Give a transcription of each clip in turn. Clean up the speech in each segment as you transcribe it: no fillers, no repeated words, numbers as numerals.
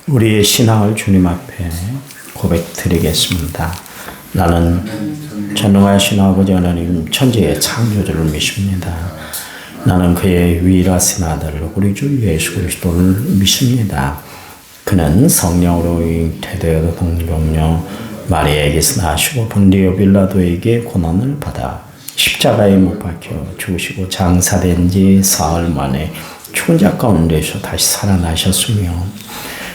우리의 신앙을 주님 앞에 고백드리겠습니다. 나는 전능하신 아버지 하나님 천지의 창조주를 믿습니다. 나는 그의 유일하신 아들 우리 주 예수 그리스도를 믿습니다. 그는 성령으로 잉태되어 동정녀 마리아에게서 나시고 본디오 빌라도에게 고난을 받아 십자가에 못 박혀 죽으시고 장사된 지 사흘 만에 죽은 자 가운데서 다시 살아나셨으며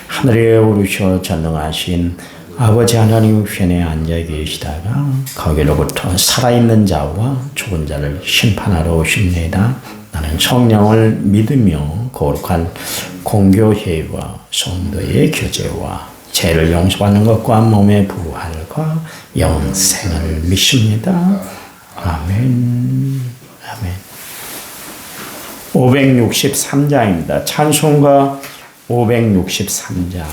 하늘에 오르셔 전능하신 아버지 하나님 편에 앉아 계시다가 거기로부터 살아있는 자와 죽은 자를 심판하러 오십니다. 나는 성령을 믿으며 거룩한 공교회와 성도의 교제와 죄를 용서받는 것과 몸의 부활과 영생을 믿습니다. 아멘. 아멘. 563장입니다. 찬송가 563장.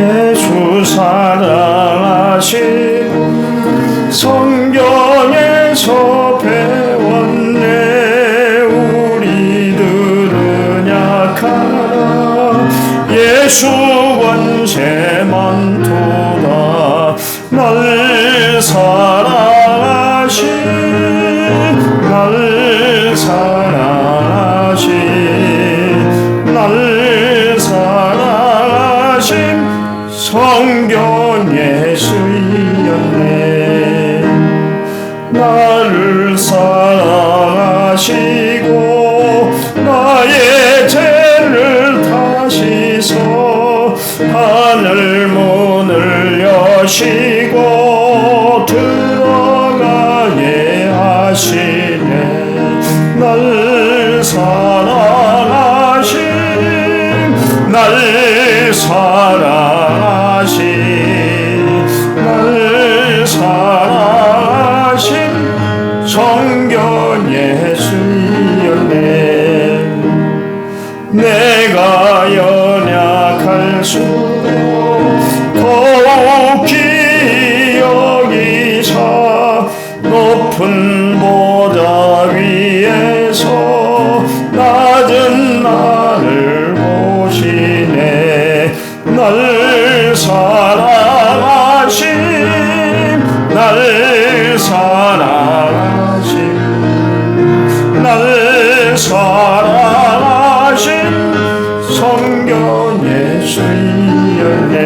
예수 사랑하신 성경에서 배웠네. 우리들은 약하나 예수 권세 많도다. 날 사랑하신 날 사랑하신 날 사랑하신 성경 예수였네. 나를 사랑하시고 나의 죄를 다시서 하늘 문을 여시고 들어가게 하시네. 날 사랑하신 날 사랑하신 날 사랑하신 성경 예수였네. 내가 연약할수록 더욱 기여기사 높은 보다 위에서 낮은 나를 보시네. 날 사랑하신 날 사랑하신 날 사랑하신 성경 예수였네.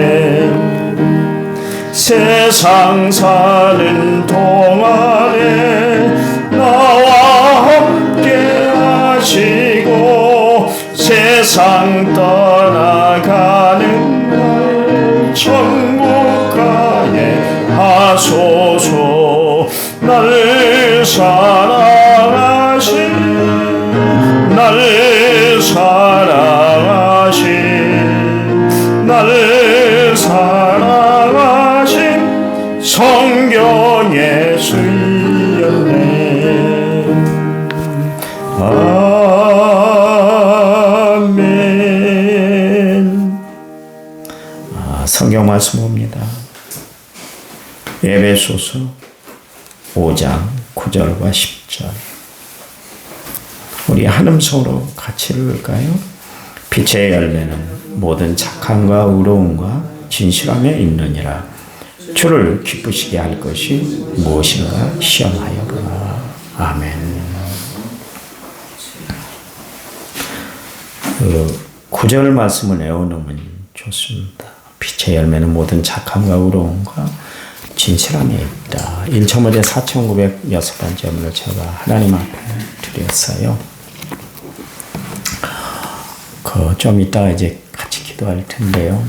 세상 사는 동안에 나와 함께 하시고 세상 떠나가는 날 천국 가게 하소서. 날 사랑하신 날 사랑하신 날 사랑하신 성경 예수였네. 아멘. 성경 말씀 봅니다. 에베소서 5장 9절과 10절. 우리 한음성으로 같이 읽을까요? 빛의 열매는 모든 착함과 의로움과 진실함에 있느니라. 주를 기쁘시게 할 것이 무엇인가 시험하여보라. 아멘. 9절 말씀을 외워놓으면 좋습니다. 빛의 열매는 모든 착함과 의로움과 진실함에 있다. 1,500, 4,906번째 문을 제가 하나님 앞에 드렸어요. 좀 이따가 이제 같이 기도할 텐데요.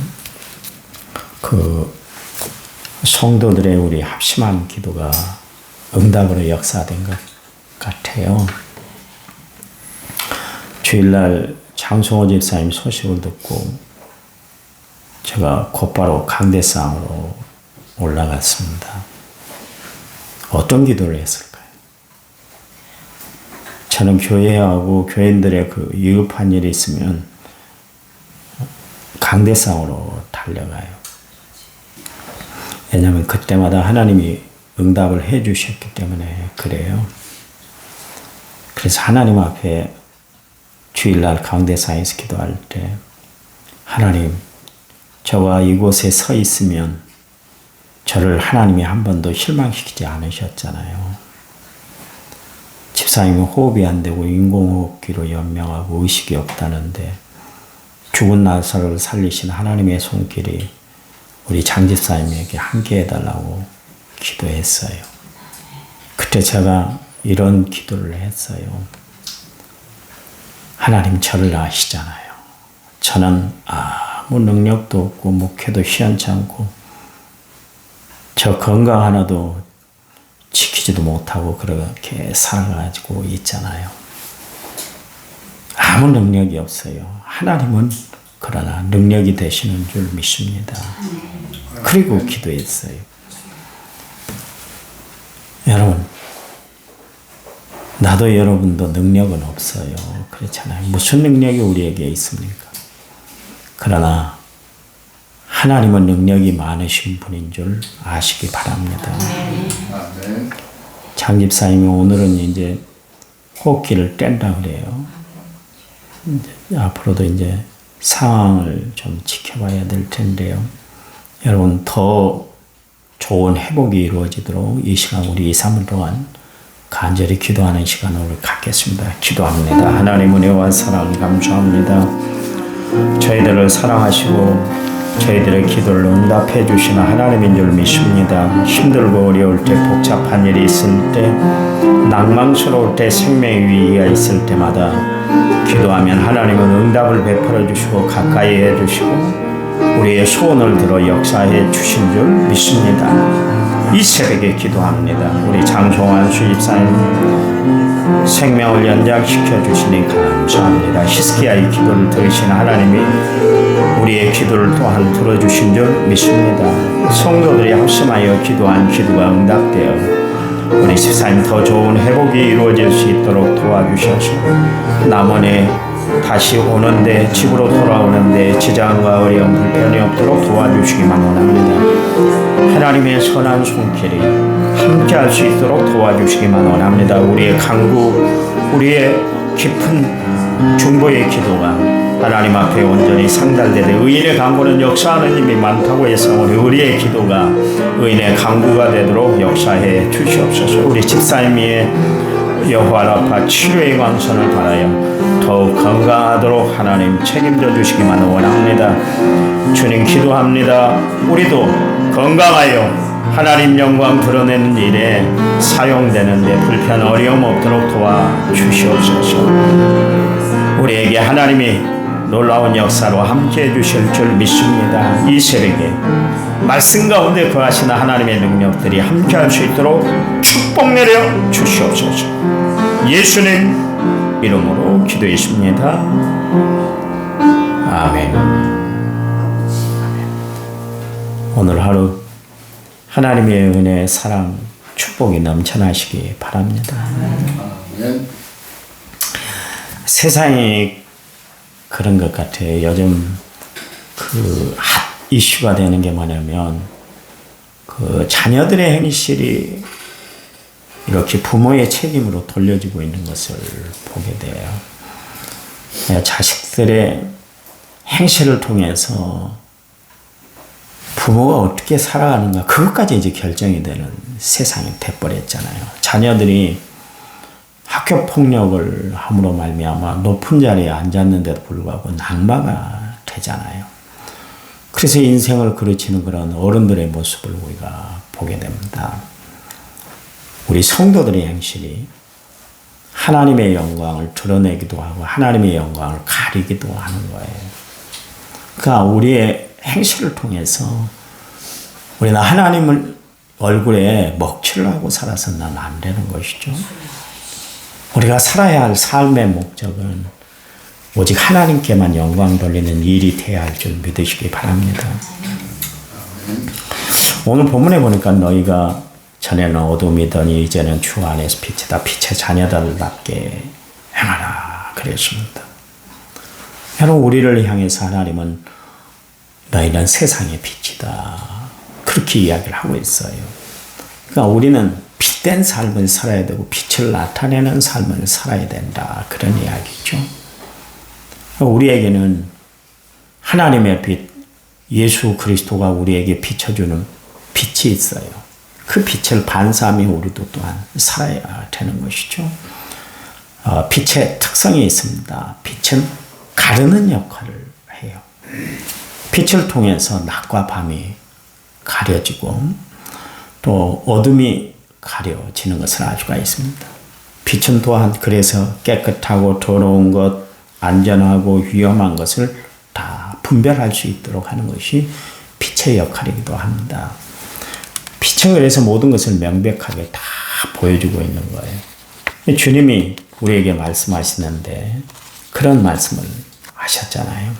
성도들의 우리 합심한 기도가 응답으로 역사된 것 같아요. 주일날 장성호 집사님 소식을 듣고 제가 곧바로 강대상으로 올라갔습니다. 어떤 기도를 했을까요? 저는 교회하고 교인들의 위급한 일이 있으면 강대상으로 달려가요. 왜냐하면 그때마다 하나님이 응답을 해 주셨기 때문에 그래요. 그래서 하나님 앞에 주일날 강대상에서 기도할 때 하나님, 저가 이곳에 서 있으면 저를 하나님이 한 번도 실망시키지 않으셨잖아요. 집사님은 호흡이 안 되고 인공호흡기로 연명하고 의식이 없다는데 죽은 나사로를 살리신 하나님의 손길이 우리 장 집사님에게 함께 해달라고 기도했어요. 그때 제가 이런 기도를 했어요. 하나님, 저를 아시잖아요. 저는 아무 능력도 없고 목회도 시원치 않고 저 건강 하나도 지키지도 못하고 그렇게 살아가지고 있잖아요. 아무 능력이 없어요. 하나님은 그러나 능력이 되시는 줄 믿습니다. 그리고 기도했어요. 여러분, 나도 여러분도 능력은 없어요. 그렇잖아요. 무슨 능력이 우리에게 있습니까? 그러나 하나님은 능력이 많으신 분인 줄 아시기 바랍니다. 장 집사님이 오늘은 이제 호흡기를 뗀다 그래요. 이제 앞으로도 이제 상황을 좀 지켜봐야 될 텐데요. 여러분, 더 좋은 회복이 이루어지도록 이 시간 우리 2, 3일 동안 간절히 기도하는 시간을 우리 갖겠습니다. 기도합니다. 하나님 은혜와 사랑 감사합니다. 저희들을 사랑하시고 저희들의 기도를 응답해 주시는 하나님인 줄 믿습니다. 힘들고 어려울 때, 복잡한 일이 있을 때, 낭망스러울 때, 생명의 위기가 있을 때마다 기도하면 하나님은 응답을 베풀어 주시고 가까이 해 주시고 우리의 소원을 들어 역사해 주신 줄 믿습니다. 이 새벽에 기도합니다. 우리 장송환 수집사님 생명을 연장시켜 주시니 감사합니다. 히스기야의 기도를 들으신 하나님이 우리의 기도를 또한 들어주신 줄 믿습니다. 성도들이 합심하여 기도한 기도가 응답되어 우리 집사님 더 좋은 회복이 이루어질 수 있도록 도와주셔서 남원에 다시 오는데, 집으로 돌아오는데 지장과 어려움 불편이 없도록 도와주시기만 원합니다. 하나님의 선한 손길이 함께 할 수 있도록 도와주시기만 원합니다. 우리의 간구, 우리의 깊은 중보의 기도가 하나님 앞에 온전히 상달되되 의인의 간구는 역사하는 힘이 많다고 해서 우리의 기도가 의인의 간구가 되도록 역사해 주시옵소서. 우리 집사님의 여호와 라파 치료의 광선을 바라여 더욱 건강하도록 하나님 책임져 주시기만 원합니다. 주님 기도합니다. 우리도 건강하여 하나님 영광 드러내는 일에 사용되는데 불편 어려움 없도록 도와주시옵소서. 우리에게 하나님이 놀라운 역사로 함께해 주실 줄 믿습니다. 이 새벽에 말씀 가운데 거하시는 하나님의 능력들이 함께할 수 있도록 축복 내려 주시옵소서. 예수님 이름으로 기도했습니다. 아멘. 오늘 하루 하나님의 은혜, 사랑, 축복이 넘쳐나시기 바랍니다. 아멘. 세상이 그런 것 같아요. 요즘 그 핫 이슈가 되는 게 뭐냐면 그 자녀들의 행실이 이렇게 부모의 책임으로 돌려지고 있는 것을 보게 돼요. 자식들의 행실을 통해서 부모가 어떻게 살아가는가 그것까지 이제 결정이 되는 세상이 돼버렸잖아요. 자녀들이 학교 폭력을 함으로 말미암아 높은 자리에 앉았는데도 불구하고 낙마가 되잖아요. 그래서 인생을 그르치는 그런 어른들의 모습을 우리가 보게 됩니다. 우리 성도들의 행실이 하나님의 영광을 드러내기도 하고 하나님의 영광을 가리기도 하는 거예요. 그러니까 우리의 행실을 통해서 우리는 하나님을 얼굴에 먹칠을 하고 살아서는 안 되는 것이죠. 우리가 살아야 할 삶의 목적은 오직 하나님께만 영광 돌리는 일이 되어야 할 줄 믿으시기 바랍니다. 오늘 본문에 보니까 너희가 전에는 어둠이더니 이제는 주 안에서 빛이다. 빛의 자녀들답게 행하라 그랬습니다. 여러분, 우리를 향해서 하나님은 너희는 세상의 빛이다 그렇게 이야기를 하고 있어요. 그러니까 우리는 빛된 삶을 살아야 되고 빛을 나타내는 삶을 살아야 된다. 그런 이야기죠. 우리에게는 하나님의 빛, 예수 그리스도가 우리에게 비춰주는 빛이 있어요. 그 빛을 반사하며 우리도 또한 살아야 되는 것이죠. 빛의 특성이 있습니다. 빛은 가르는 역할을 해요. 빛을 통해서 낮과 밤이 가려지고 또 어둠이 가려지는 것을 알 수가 있습니다. 빛은 또한 그래서 깨끗하고 더러운 것, 안전하고 위험한 것을 다 분별할 수 있도록 하는 것이 빛의 역할이기도 합니다. 빛은 그래서 모든 것을 명백하게 다 보여주고 있는 거예요. 주님이 우리에게 말씀하시는데 그런 말씀을 하셨잖아요.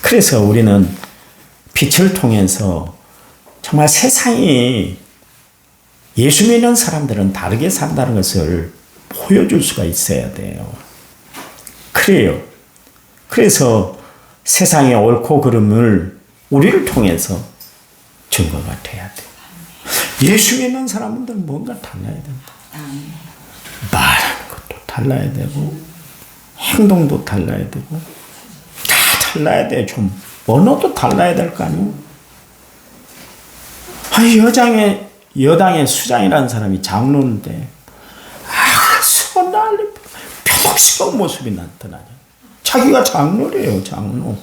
그래서 우리는 빛을 통해서 정말 세상이 예수 믿는 사람들은 다르게 산다는 것을 보여줄 수가 있어야 돼요. 그래요. 그래서 세상의 옳고 그름을 우리를 통해서 증거가 돼야 돼요. 예수 믿는 사람들은 뭔가 달라야 된다. 말하는 것도 달라야 되고 행동도 달라야 되고 다 달라야 돼. 좀 언어도 달라야 될 거 아니에요. 여당의 수장이라는 사람이 장로인데 손 날리 벽시한 모습이 나타나냐. 자기가 장로래요. 장로.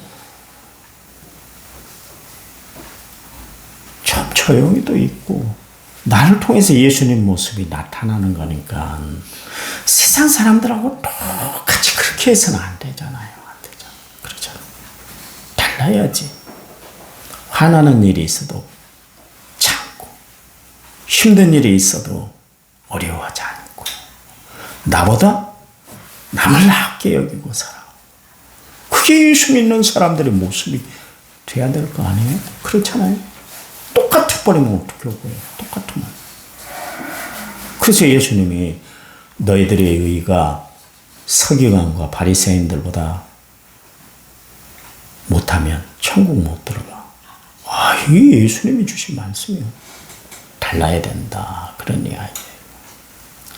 참 조용히도 있고 나를 통해서 예수님 모습이 나타나는 거니까 세상 사람들하고 똑같이 그렇게 해서는 안 되잖아요. 안 되잖아. 그러잖아. 달라야지. 화나는 일이 있어도 참고 힘든 일이 있어도 어려워하지 않고 나보다 남을 낮게 여기고 살아. 그게 예수 믿는 사람들의 모습이 돼야 될 거 아니에요? 그렇잖아요. 똑같아 버리면 어떻게 하고요? 똑같으면. 그래서 예수님이 너희들의 의가 서기관과 바리새인들보다 못하면 천국 못 들어가. 이게 예수님이 주신 말씀이에요. 달라야 된다. 그런 이야기예요.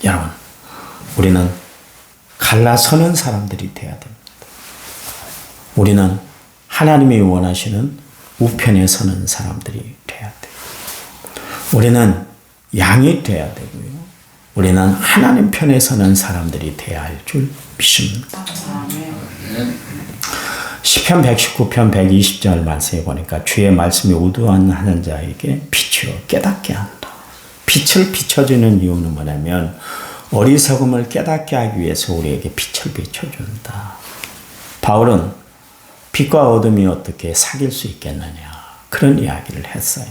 여러분, 우리는 갈라서는 사람들이 돼야 됩니다. 우리는 하나님이 원하시는 우편에 서는 사람들이 돼야 돼요. 우리는 양이 돼야 되고요. 우리는 하나님 편에 서는 사람들이 돼야 할 줄 믿습니다. 시편 119편 120절 말씀에 보니까 주의 말씀이 우두하는 자에게 비추어 깨닫게 한다. 빛을 비춰주는 이유는 뭐냐면 어리석음을 깨닫게 하기 위해서 우리에게 빛을 비춰준다. 바울은 빛과 어둠이 어떻게 사귈 수 있겠느냐 그런 이야기를 했어요.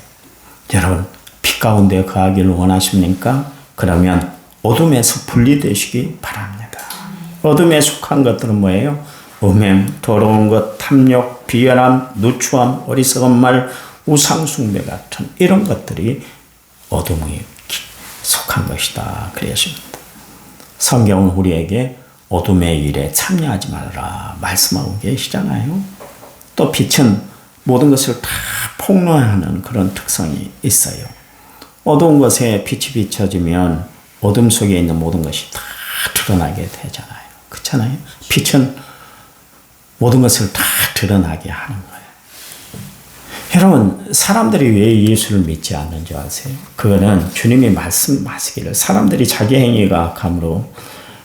여러분 빛 가운데 거하기를 원하십니까? 그러면 어둠에서 분리되시기 바랍니다. 어둠에 속한 것들은 뭐예요? 음행, 더러운 것, 탐욕, 비열함, 누추함, 어리석은 말, 우상숭배 같은 이런 것들이 어둠에 속한 것이다. 그랬습니다. 성경은 우리에게 어둠의 일에 참여하지 말라 말씀하고 계시잖아요. 또 빛은 모든 것을 다 폭로하는 그런 특성이 있어요. 어두운 것에 빛이 비춰지면 어둠 속에 있는 모든 것이 다 드러나게 되잖아요. 그렇잖아요. 빛은 모든 것을 다 드러나게 하는 거예요. 여러분, 사람들이 왜 예수를 믿지 않는지 아세요? 그거는 주님이 말씀하시기를 사람들이 자기 행위가 악함으로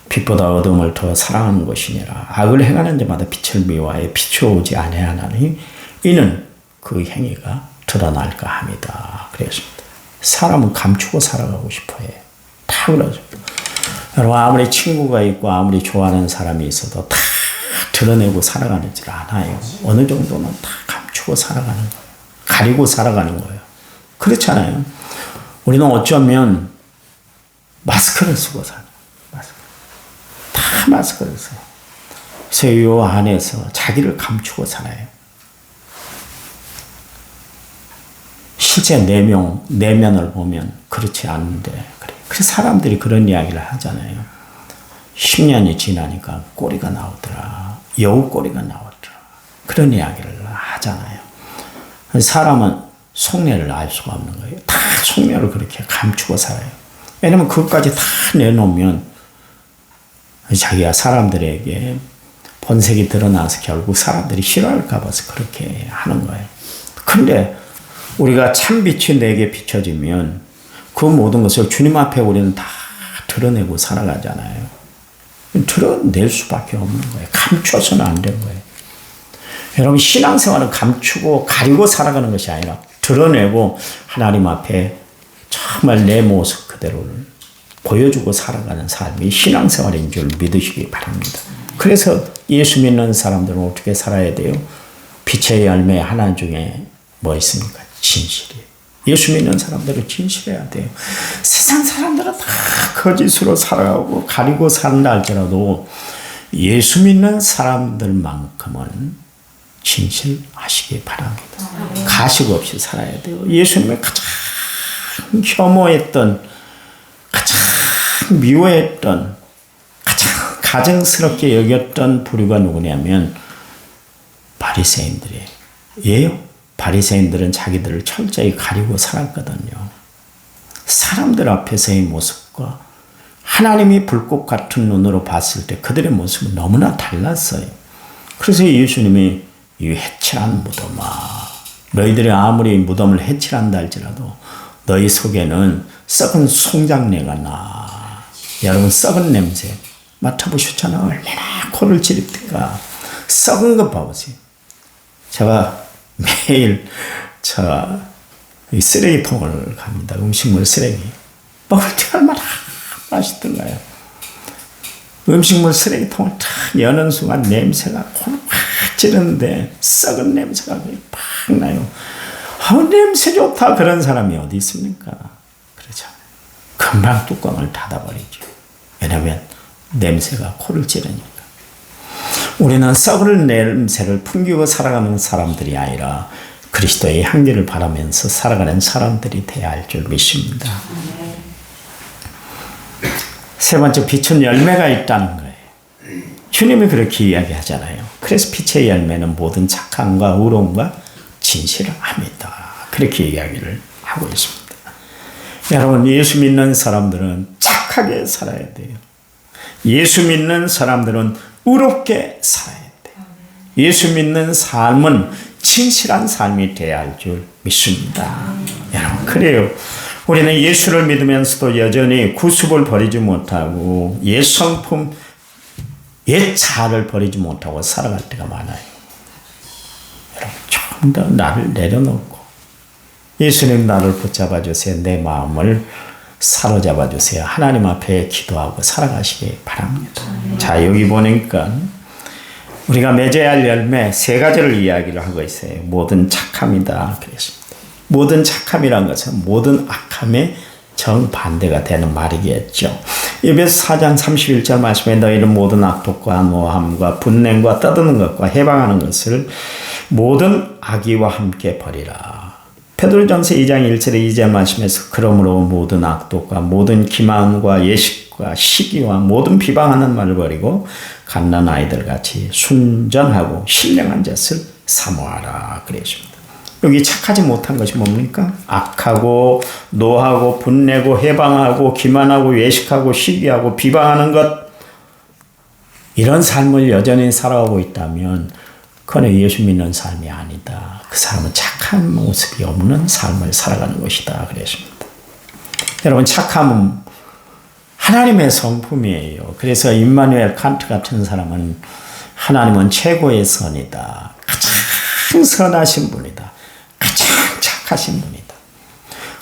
빛보다 어둠을 더 사랑하는 것이니라. 악을 행하는 자마다 빛을 미워하여 비추어오지 아니하나니 이는 그 행위가 드러날까 함이다. 그랬습니다. 사람은 감추고 살아가고 싶어요. 다 그러죠. 여러분 아무리 친구가 있고 아무리 좋아하는 사람이 있어도 다 드러내고 살아가는지 않아요. 어느 정도는 다 감추고 살아가는 거예요. 가리고 살아가는 거예요. 그렇잖아요. 우리는 어쩌면 마스크를 쓰고 살아요. 다 마스크를 써요. 그래서 이 안에서 자기를 감추고 살아요. 실제 내면을 보면 그렇지 않은데 그래. 그래서 사람들이 그런 이야기를 하잖아요. 10년이 지나니까 꼬리가 나오더라. 여우 꼬리가 나오더라. 그런 이야기를 하잖아요. 사람은 속내를 알 수가 없는 거예요. 다 속내를 그렇게 감추고 살아요. 왜냐면 그것까지 다 내놓으면 자기가 사람들에게 본색이 드러나서 결국 사람들이 싫어할까 봐서 그렇게 하는 거예요. 근데 우리가 참 빛이 내게 비춰지면 그 모든 것을 주님 앞에 우리는 다 드러내고 살아가잖아요. 드러낼 수밖에 없는 거예요. 감춰서는 안 되는 거예요. 여러분, 신앙생활은 감추고 가리고 살아가는 것이 아니라 드러내고 하나님 앞에 정말 내 모습 그대로를 보여주고 살아가는 삶이 신앙생활인 줄 믿으시기 바랍니다. 그래서 예수 믿는 사람들은 어떻게 살아야 돼요? 빛의 열매 하나 중에 뭐 있습니까? 진실이에요. 예수 믿는 사람들은 진실해야 돼요. 세상 사람들은 다 거짓으로 살아가고 가리고 산다 할지라도 예수 믿는 사람들만큼은 진실하시기 바랍니다. 가식 없이 살아야 돼요. 예수님의 가장 혐오했던, 가장 미워했던, 가장 가증스럽게 여겼던 부류가 누구냐면 바리새인들이에요. 예요? 바리새인들은 자기들을 철저히 가리고 살았거든요. 사람들 앞에서의 모습과 하나님이 불꽃 같은 눈으로 봤을 때 그들의 모습은 너무나 달랐어요. 그래서 예수님이 이 해칠한 무덤아, 너희들이 아무리 무덤을 해칠한다 할지라도 너희 속에는 썩은 송장내가 나. 여러분, 썩은 냄새 맡아보셨잖아요. 얼마나 코를 찌릿니까. 썩은 것 봐보세요. 제가 매일 이 쓰레기통을 갑니다. 음식물 쓰레기. 먹을 때 얼마나 맛있던가요. 음식물 쓰레기통을 탁 여는 순간 냄새가 코를 확 찌르는데 썩은 냄새가 팍 나요. 냄새 좋다 그런 사람이 어디 있습니까? 그렇죠. 금방 뚜껑을 닫아버리죠. 왜냐하면 냄새가 코를 찌르니까. 우리는 썩을 냄새를 풍기고 살아가는 사람들이 아니라 그리스도의 향기를 바라면서 살아가는 사람들이 되어야 할 줄 믿습니다. 세 번째, 빛은 열매가 있다는 거예요. 주님이 그렇게 이야기하잖아요. 그래서 빛의 열매는 모든 착함과 의로움과 진실합니다. 그렇게 이야기를 하고 있습니다. 여러분, 예수 믿는 사람들은 착하게 살아야 돼요. 예수 믿는 사람들은 의롭게 살아야 돼요. 예수 믿는 삶은 진실한 삶이 되어야 할 줄 믿습니다. 여러분, 그래요. 우리는 예수를 믿으면서도 여전히 구습을 버리지 못하고 옛 성품, 옛 자아를 버리지 못하고 살아갈 때가 많아요. 여러분, 조금 더 나를 내려놓고 예수님 나를 붙잡아 주세요. 내 마음을 사로잡아 주세요. 하나님 앞에 기도하고 살아가시기 바랍니다. 자, 여기 보니까 우리가 맺어야 할 열매 세 가지를 이야기를 하고 있어요. 모든 착함이다 그랬습니다. 모든 착함이란 것은 모든 악함의 정반대가 되는 말이겠죠. 에베소 4장 31절 말씀에 너희는 모든 악독과 노함과 분냄과 떠드는 것과 해방하는 것을 모든 악의와 함께 버리라. 베드로전서 2장 1절에 2절 말씀에서 그러므로 모든 악독과 모든 기만과 예식과 시기와 모든 비방하는 말을 버리고 갓난 아이들 같이 순전하고 신령한 젖을 사모하라 그랬습니다. 여기 착하지 못한 것이 뭡니까? 악하고 노하고 분내고 해방하고 기만하고 외식하고 시기하고 비방하는 것, 이런 삶을 여전히 살아가고 있다면 그는 예수 믿는 삶이 아니다. 그 사람은 착한 모습이 없는 삶을 살아가는 것이다 그랬습니다. 여러분, 착함은 하나님의 성품이에요. 그래서 임마누엘 칸트 같은 사람은 하나님은 최고의 선이다. 가장 선하신 분이다. 가장 착하신 분이다.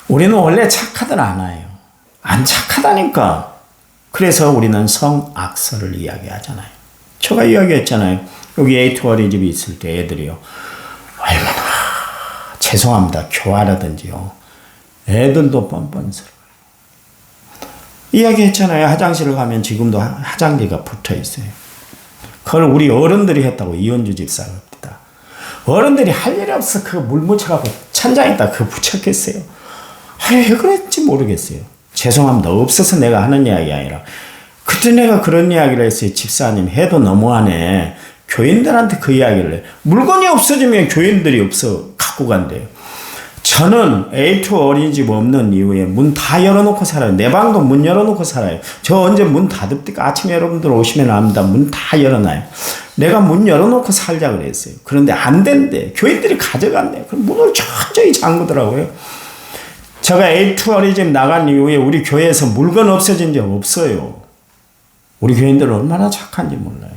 우리는 원래 착하들 않아요. 안 착하다니까. 그래서 우리는 성악설을 이야기하잖아요. 제가 이야기했잖아요. 여기 에이트 어린이집이 있을 때 애들이요, 얼마나 죄송합니다, 교화라든지요, 애들도 뻔뻔스러워요. 이야기했잖아요. 화장실을 가면 지금도 화장지가 붙어 있어요. 그걸 우리 어른들이 했다고 이현주 집사가 합니다. 어른들이 할 일이 없어 그 물 묻혀갖고 천장에다 그거 붙였겠어요. 왜 그랬지 모르겠어요. 죄송합니다. 없어서 내가 하는 이야기 아니라 그때 내가 그런 이야기를 했어요. 집사님 해도 너무하네. 교인들한테 그 이야기를 해. 물건이 없어지면 교인들이 없어 갖고 간대요. 저는 A2 어린이집 없는 이후에 문 다 열어놓고 살아요. 내 방도 문 열어놓고 살아요. 저 언제 문 닫읍니까? 아침에 여러분들 오시면 압니다. 문 다 열어놔요. 내가 문 열어놓고 살자 그랬어요. 그런데 안 된대. 교인들이 가져간대. 그럼 문을 철저히 잠그더라고요. 제가 A2 어린이집 나간 이후에 우리 교회에서 물건 없어진 적 없어요. 우리 교인들은 얼마나 착한지 몰라요.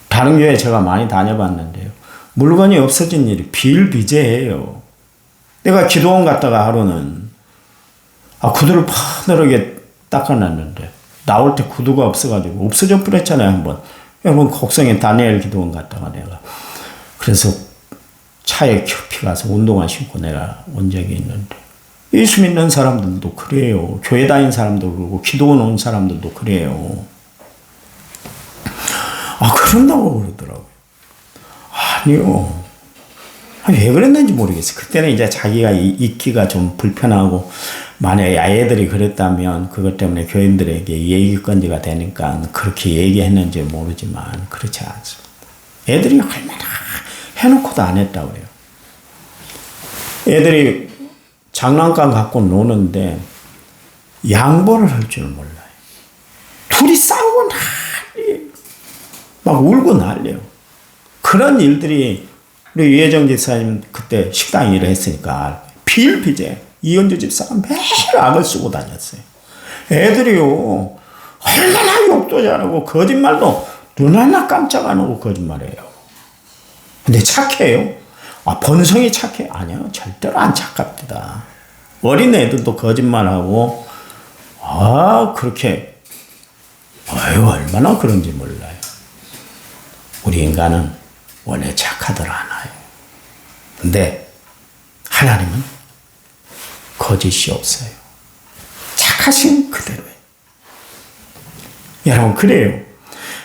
다른 교회 제가 많이 다녀봤는데요. 물건이 없어진 일이 비일비재해요. 내가 기도원 갔다가 하루는 구두를 파늘하게 닦아놨는데 나올 때 구두가 없어가지고 없어져 버렸잖아요. 한번 여러분 곡성에 다니엘 기도원 갔다가 내가 그래서 차에 급히 가서 운동화 신고 내가 온 적이 있는데 예수 믿는 사람들도 그래요. 교회 다닌 사람도 그러고 기도원 온 사람들도 그래요. 그런다고 그러더라고요. 아니요. 왜 그랬는지 모르겠어요. 그때는 이제 자기가 있기가 좀 불편하고 만약에 아이들이 그랬다면 그것 때문에 교인들에게 얘기건지가 되니까 그렇게 얘기했는지 모르지만 그렇지 않습니다. 애들이 얼마나 해놓고도 안 했다고 그래요. 애들이 장난감 갖고 노는데 양보를 할 줄 몰라요. 둘이 싸우고 난리 막 울고 난리요. 그런 일들이 우리 유혜정 집사님 그때 식당 일을 했으니까 비일비재 이은주 집사가 매일 악을 쓰고 다녔어요. 애들이요 얼마나 욕도 잘하고 거짓말도 눈 하나 깜짝 안 하고 거짓말해요. 근데 착해요. 본성이 착해? 아니요, 절대로 안 착합니다. 어린 애들도 거짓말하고 그렇게 얼마나 그런지 몰라요. 우리 인간은 원래 착하들 않아요. 근데 하나님은 거짓이 없어요. 착하신 그대로예요. 여러분 그래요.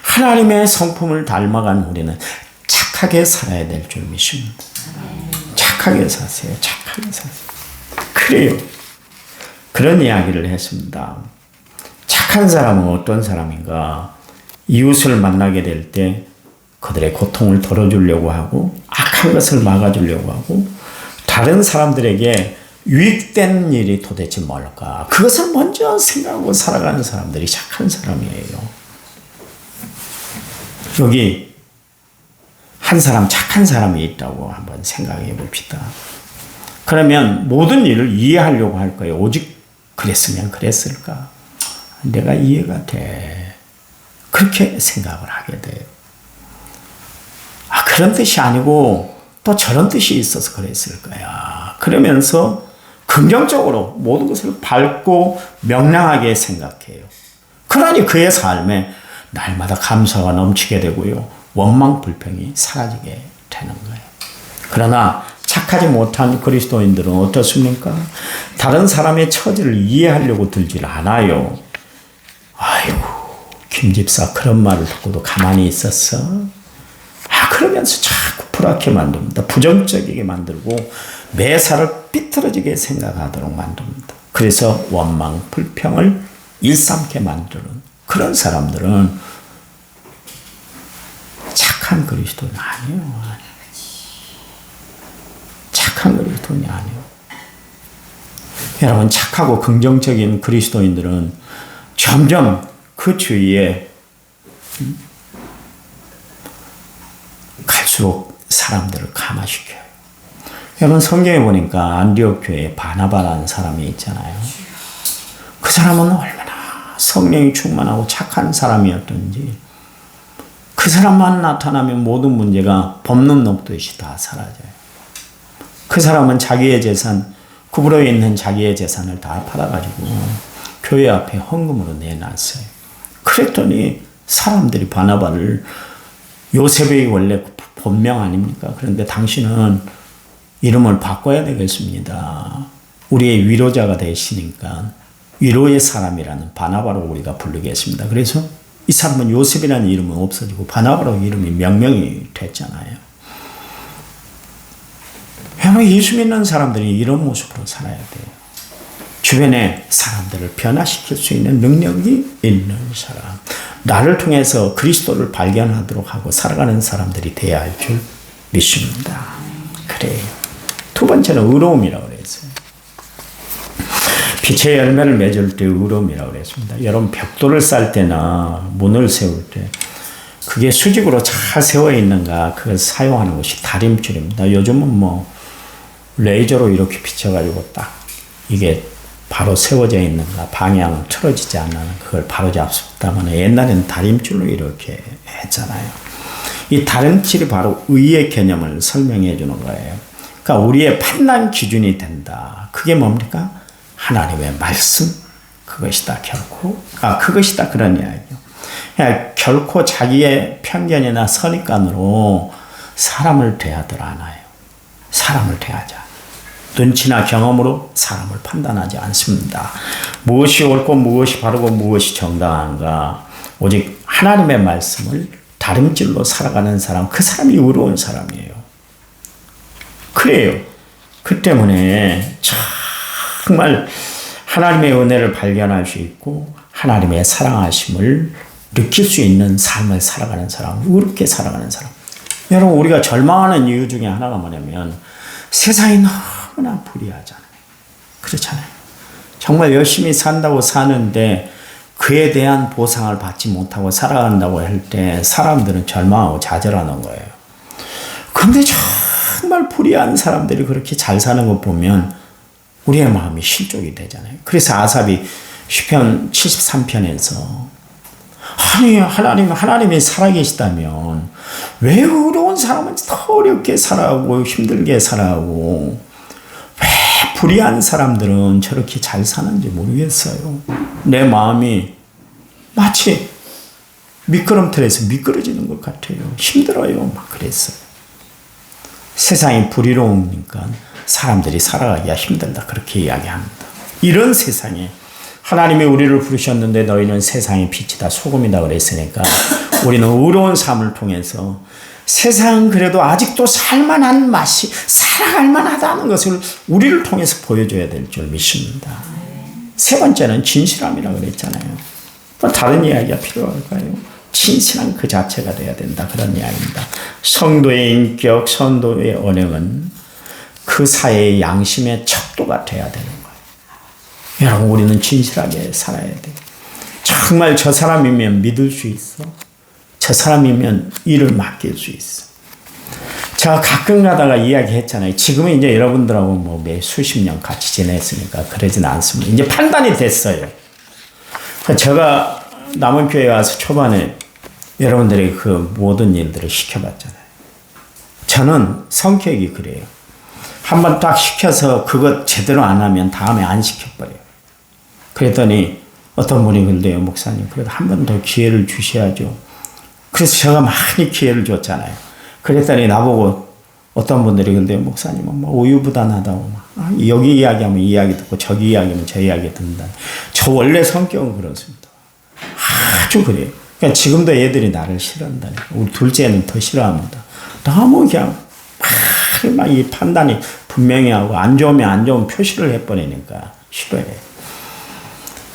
하나님의 성품을 닮아간 우리는 착하게 살아야 될 줄 믿습니다. 착하게 사세요. 착하게 사세요. 그래요. 그런 이야기를 했습니다. 착한 사람은 어떤 사람인가? 이웃을 만나게 될 때 그들의 고통을 덜어주려고 하고 악한 것을 막아주려고 하고 다른 사람들에게 유익된 일이 도대체 뭘까? 그것을 먼저 생각하고 살아가는 사람들이 착한 사람이에요. 여기 한 사람 착한 사람이 있다고 한번 생각해 봅시다. 그러면 모든 일을 이해하려고 할 거예요. 오직 그랬으면 그랬을까? 내가 이해가 돼. 그렇게 생각을 하게 돼요. 그런 뜻이 아니고 또 저런 뜻이 있어서 그랬을 거야. 그러면서 긍정적으로 모든 것을 밝고 명랑하게 생각해요. 그러니 그의 삶에 날마다 감사가 넘치게 되고요. 원망 불평이 사라지게 되는 거예요. 그러나 착하지 못한 그리스도인들은 어떻습니까? 다른 사람의 처지를 이해하려고 들질 않아요. 아이고, 김 집사 그런 말을 듣고도 가만히 있었어? 그러면서 자꾸 불악하게 만듭니다. 부정적이게 만들고 매사를 삐뚤어지게 생각하도록 만듭니다. 그래서 원망, 불평을 일삼게 만드는 그런 사람들은 착한 그리스도인이 아니에요. 착한 그리스도인이 아니에요. 여러분 착하고 긍정적인 그리스도인들은 점점 그 주위에 갈수록 사람들을 감화시켜요. 여러분 성경에 보니까 안디옥 교회에 바나바라는 사람이 있잖아요. 그 사람은 얼마나 성령이 충만하고 착한 사람이었던지 그 사람만 나타나면 모든 문제가 범람 녹듯이 다 사라져요. 그 사람은 자기의 재산, 구부러져 있는 자기의 재산을 다 팔아가지고 교회 앞에 헌금으로 내놨어요. 그랬더니 사람들이 바나바를 요셉이 원래 본명 아닙니까? 그런데 당신은 이름을 바꿔야 되겠습니다. 우리의 위로자가 되시니까 위로의 사람이라는 바나바로 우리가 부르겠습니다. 그래서 이 사람은 요셉이라는 이름은 없어지고 바나바로 이름이 명명이 됐잖아요. 여러분 예수 믿는 사람들이 이런 모습으로 살아야 돼요. 주변의 사람들을 변화시킬 수 있는 능력이 있는 사람. 나를 통해서 그리스도를 발견하도록 하고 살아가는 사람들이 되어야 할 줄 믿습니다. 그래요. 두 번째는 의로움이라고 그랬어요. 빛의 열매를 맺을 때 의로움이라고 그랬습니다. 여러분 벽돌을 쌓을 때나 문을 세울 때 그게 수직으로 잘 세워 있는가 그걸 사용하는 것이 다림줄입니다. 요즘은 뭐 레이저로 이렇게 비춰가지고 딱 이게 바로 세워져 있는가 방향 틀어지지 않는 그걸 바로 잡습니다만 옛날에는 다림줄로 이렇게 했잖아요. 이 다림줄이 바로 의의 개념을 설명해 주는 거예요. 그러니까 우리의 판단 기준이 된다. 그게 뭡니까? 하나님의 말씀 그것이다 결코. 그것이다 그런 이야기요. 그러니까 결코 자기의 편견이나 선입관으로 사람을 대하들 않아요. 사람을 대하지 않아요. 눈치나 경험으로 사람을 판단하지 않습니다. 무엇이 옳고 무엇이 바르고 무엇이 정당한가 오직 하나님의 말씀을 다림질로 살아가는 사람 그 사람이 의로운 사람이에요. 그래요. 그 때문에 정말 하나님의 은혜를 발견할 수 있고 하나님의 사랑하심을 느낄 수 있는 삶을 살아가는 사람, 의롭게 살아가는 사람. 여러분 우리가 절망하는 이유 중에 하나가 뭐냐면 세상이 너무나 불의하잖아요. 그렇잖아요. 정말 열심히 산다고 사는데 그에 대한 보상을 받지 못하고 살아간다고 할 때 사람들은 절망하고 좌절하는 거예요. 그런데 정말 불의한 사람들이 그렇게 잘 사는 것 보면 우리의 마음이 실족이 되잖아요. 그래서 아삽이 시편 73편에서 아니 하나님이 살아계시다면 왜 의로운 사람은 더 어렵게 살아가고 힘들게 살아가고 왜 불의한 사람들은 저렇게 잘 사는지 모르겠어요. 내 마음이 마치 미끄럼틀에서 미끄러지는 것 같아요. 힘들어요. 막 그랬어요. 세상이 불의로우니까 사람들이 살아가기가 힘들다. 그렇게 이야기합니다. 이런 세상에 하나님이 우리를 부르셨는데 너희는 세상의 빛이다 소금이다 그랬으니까 우리는 의로운 삶을 통해서 세상은 그래도 아직도 살만한 맛이 살아갈 만하다는 것을 우리를 통해서 보여줘야 될 줄 믿습니다. 세 번째는 진실함이라고 그랬잖아요. 뭐 다른 이야기가 필요할까요? 진실한 그 자체가 돼야 된다. 그런 이야기입니다. 성도의 인격, 성도의 언행은 그 사회의 양심의 척도가 돼야 되는 거예요. 여러분 우리는 진실하게 살아야 돼요. 정말 저 사람이면 믿을 수 있어. 저 사람이면 일을 맡길 수 있어. 제가 가끔 가다가 이야기했잖아요. 지금은 이제 여러분들하고 뭐 매 수십 년 같이 지냈으니까 그러진 않습니다. 이제 판단이 됐어요. 제가 남원교회 와서 초반에 여러분들이 그 모든 일들을 시켜봤잖아요. 저는 성격이 그래요. 한번 딱 시켜서 그것 제대로 안 하면 다음에 안 시켜버려요. 그랬더니 어떤 분이 그런데요, 목사님, 그래도 한 번 더 기회를 주셔야죠. 그래서 제가 많이 기회를 줬잖아요. 그랬더니 나보고 어떤 분들이 근데 목사님은 뭐 우유부단하다고 막 여기 이야기하면 이 이야기 듣고 저기 이야기하면 저 이야기 듣는다. 저 원래 성격은 그렇습니다. 아주 그래요. 그러니까 지금도 애들이 나를 싫어한다니까. 우리 둘째는 더 싫어합니다. 너무 그냥 막 이 판단이 분명히 하고 안 좋으면 안 좋은 표시를 해버리니까 싫어해요.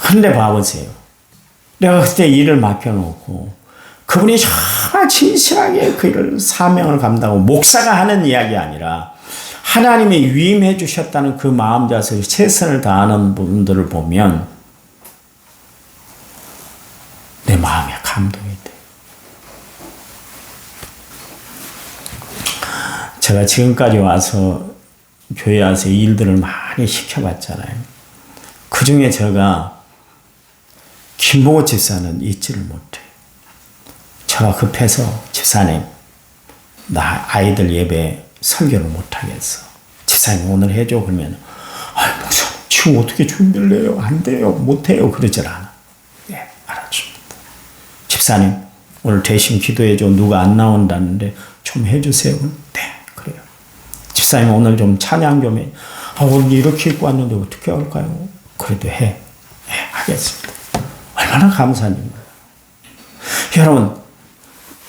근데 봐보세요. 내가 그때 일을 맡겨놓고 그분이 정말 진실하게 그 일을 사명을 감당하고 목사가 하는 이야기 아니라 하나님이 위임해 주셨다는 그 마음자세로 최선을 다하는 분들을 보면 내 마음에 감동이 돼요. 제가 지금까지 와서 교회 와서 일들을 많이 시켜봤잖아요. 그 중에 제가 김보고 집사는 잊지를 못해요. 제가 급해서 집사님 나 아이들 예배 설교를 못하겠어. 집사님 오늘 해줘. 그러면 목사님 지금 어떻게 준비를 해요? 안 돼요. 못해요. 그러질 않아. 네, 알아줍니다. 집사님 오늘 대신 기도해줘. 누가 안 나온다는데 좀 해주세요. 네, 그래요. 집사님 오늘 좀 찬양 좀 해. 오늘 이렇게 입고 왔는데 어떻게 할까요? 그래도 해. 네, 하겠습니다. 얼마나 감사합니다. 여러분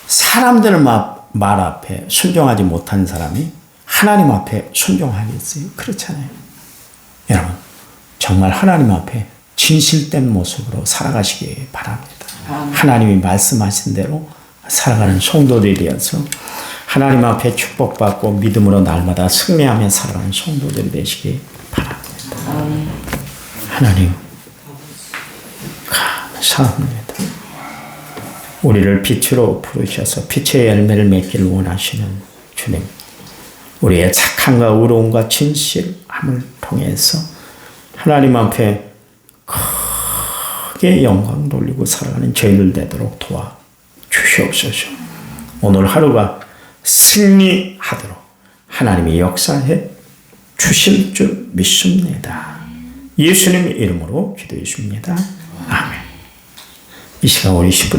사람들 말 앞에 순종하지 못한 사람이 하나님 앞에 순종하겠어요? 그렇잖아요. 여러분 정말 하나님 앞에 진실된 모습으로 살아가시기 바랍니다. 하나님이 말씀하신 대로 살아가는 성도들이 되어서 하나님 앞에 축복받고 믿음으로 날마다 승리하며 살아가는 성도들이 되시기 바랍니다. 하나님 감사합니다. 우리를 빛으로 부르셔서 빛의 열매를 맺기를 원하시는 주님, 우리의 착함과 의로움과 진실함을 통해서 하나님 앞에 크게 영광 돌리고 살아가는 저희들 되도록 도와 주시옵소서. 오늘 하루가 승리하도록 하나님이 역사해 주실 줄 믿습니다. 예수님 이름으로 기도했습니다. 아멘. 이 시간 우리 10분